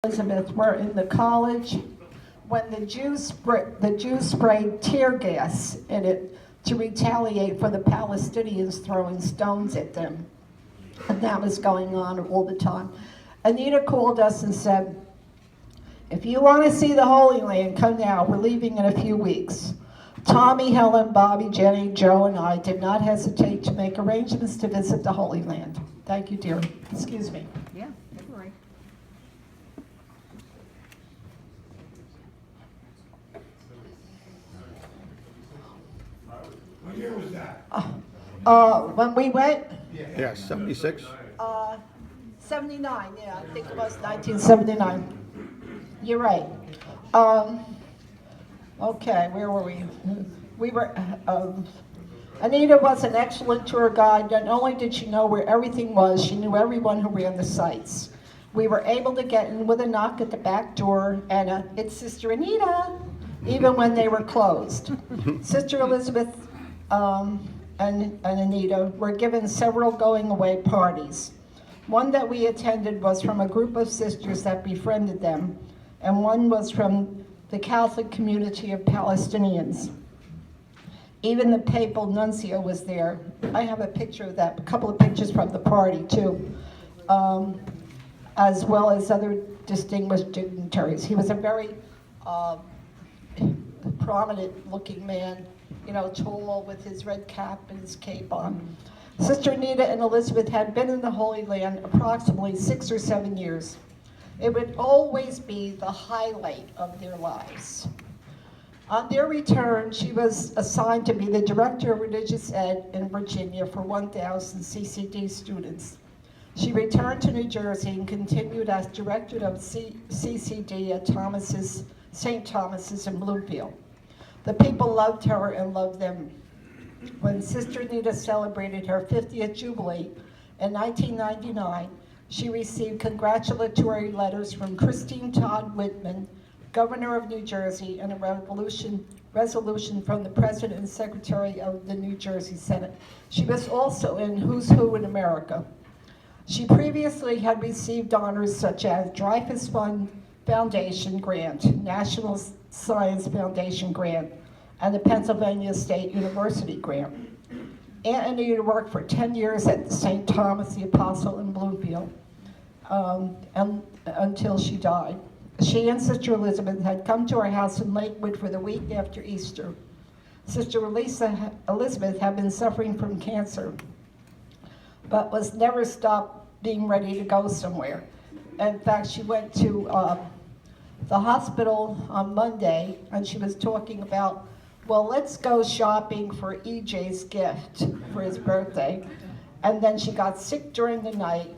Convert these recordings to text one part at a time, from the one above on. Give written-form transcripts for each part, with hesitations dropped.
Elizabeth were in the college when the Jews sprayed tear gas in it to retaliate for the Palestinians throwing stones at them. And that was going on all the time. Anita called us and said, if you want to see the Holy Land, come now. We're leaving in a few weeks. Tommy, Helen, Bobby, Jenny, Joe, and I did not hesitate to make arrangements to visit the Holy Land. Thank you, dear. Excuse me. Yeah, don't worry. What year was that? When we went, Yeah, 76. 79, yeah, I think it was 1979. You're right. Okay, where were we? We were, Anita was an excellent tour guide. Not only did she know where everything was, she knew everyone who ran the sites. We were able to get in with a knock at the back door and it's Sister Anita, even when they were closed. Sister Elizabeth and Anita were given several going away parties. One that we attended was from a group of sisters that befriended them, and one was from the Catholic community of Palestinians. Even the papal nuncio was there. I have a picture of that, a couple of pictures from the party too, as well as other distinguished dignitaries. He was a very prominent looking man, you know, tall with his red cap and his cape on. Sister Anita and Elizabeth had been in the Holy Land approximately 6 or 7 years. It would always be the highlight of their lives. On their return, she was assigned to be the Director of Religious Ed in Virginia for 1,000 CCD students. She returned to New Jersey and continued as Director of CCD at St. Thomas's in Bloomfield. The people loved her and loved them. When Sister Anita celebrated her 50th Jubilee in 1999, she received congratulatory letters from Christine Todd Whitman, Governor of New Jersey, and a resolution from the President and Secretary of the New Jersey Senate. She was also in Who's Who in America. She previously had received honors such as Dreyfus Fund Foundation Grant, National Science Foundation Grant, and the Pennsylvania State University Grant. Aunt Anita worked for 10 years at St. Thomas the Apostle in Bloomfield and until she died. She and Sister Elizabeth had come to our house in Lakewood for the week after Easter. Sister Elizabeth had been suffering from cancer, but was never stopped being ready to go somewhere. In fact, she went to the hospital on Monday, and she was talking about, well, let's go shopping for EJ's gift for his birthday. And then she got sick during the night,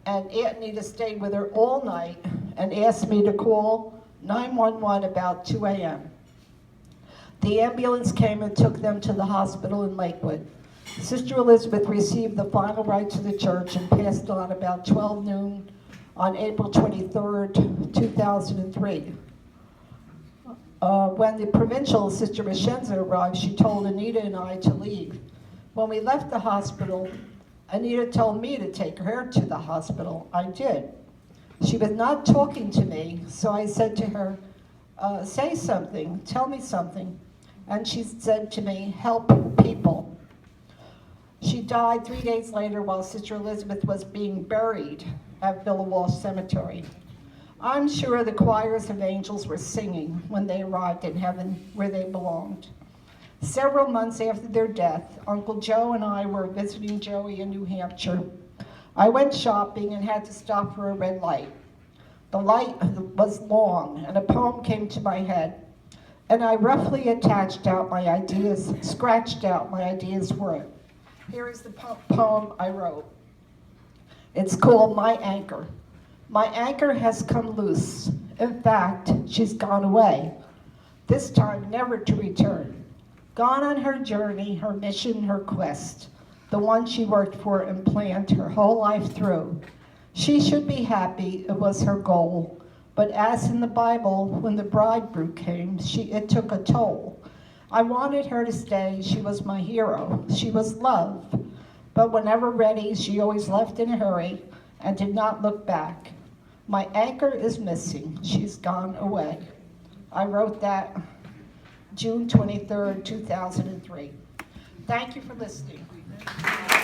and Aunt Anita stayed with her all night and asked me to call 911 about 2 a.m. The ambulance came and took them to the hospital in Lakewood. Sister Elizabeth received the final rites of the church and passed on about 12 noon on April 23rd, 2003. When the provincial, Sister Reshenza, arrived, she told Anita and I to leave. When we left the hospital, Anita told me to take her to the hospital. I did. She was not talking to me, so I said to her, say something, tell me something. And she said to me, help people. She died 3 days later while Sister Elizabeth was being buried at Villa Walsh Cemetery. I'm sure the choirs of angels were singing when they arrived in heaven where they belonged. Several months after their death, Uncle Joe and I were visiting Joey in New Hampshire. I went shopping and had to stop for a red light. The light was long and a poem came to my head, and I roughly scratched out my ideas for it. Here is the poem I wrote. It's called My Anchor. My anchor has come loose. In fact, she's gone away, this time never to return. Gone on her journey, her mission, her quest, the one she worked for and planned her whole life through. She should be happy, it was her goal. But as in the Bible, when the bridegroom came, it took a toll. I wanted her to stay, she was my hero, she was love. But whenever ready, she always left in a hurry and did not look back. My anchor is missing. She's gone away. I wrote that June 23rd, 2003. Thank you for listening.